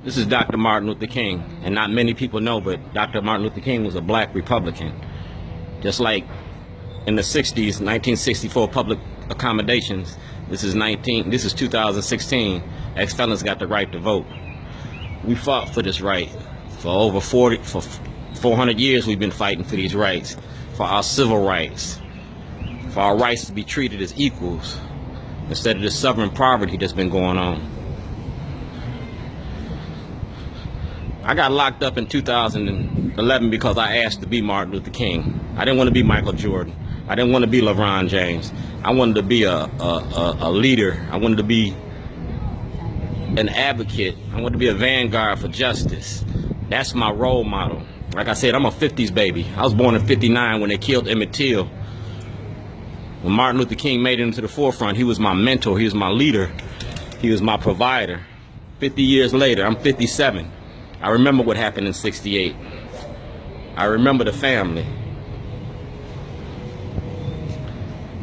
This is Dr. Martin Luther King, and not many people know, but Dr. Martin Luther King was a black Republican. Just like in the 60s, 1964 public accommodations, this is 2016, ex-felons got the right to vote. We fought for this right. For over 400 years we've been fighting for these rights, for our civil rights, for our rights to be treated as equals, instead of the stubborn poverty that's been going on. I got locked up in 2011 because I asked to be Martin Luther King. I didn't want to be Michael Jordan. I didn't want to be LeBron James. I wanted to be a leader. I wanted to be an advocate. I wanted to be a vanguard for justice. That's my role model. Like I said, I'm a 50s baby. I was born in 59 when they killed Emmett Till. When Martin Luther King made it into the forefront, he was my mentor. He was my leader. He was my provider. 50 years later, I'm 57. I remember what happened in 68. I remember the family.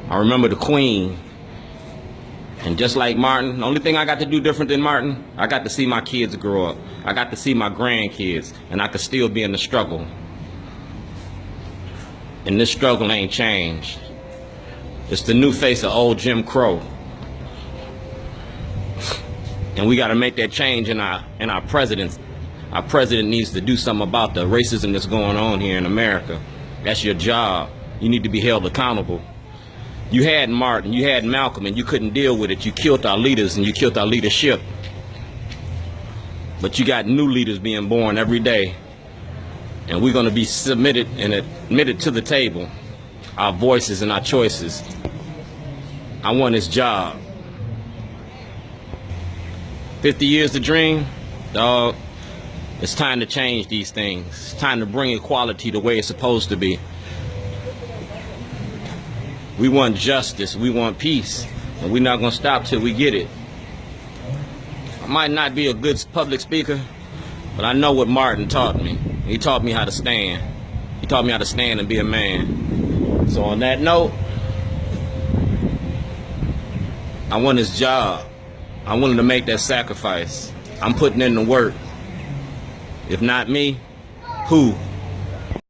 I remember the Queen. And just like Martin, the only thing I got to do different than Martin, I got to see my kids grow up. I got to see my grandkids, and I could still be in the struggle. And this struggle ain't changed. It's the new face of old Jim Crow. And we got to make that change in our presidents. Our president needs to do something about the racism that's going on here in America. That's your job. You need to be held accountable. You had Martin, you had Malcolm, and you couldn't deal with it. You killed our leaders and you killed our leadership. But you got new leaders being born every day. And we're going to be submitted and admitted to the table. Our voices and our choices. I want his job. 50 years to dream? Dog. It's time to change these things. It's time to bring equality the way it's supposed to be. We want justice. We want peace. And we're not going to stop till we get it. I might not be a good public speaker, but I know what Martin taught me. He taught me how to stand. He taught me how to stand and be a man. So on that note, I want his job. I want him to make that sacrifice. I'm putting in the work. If not me, who?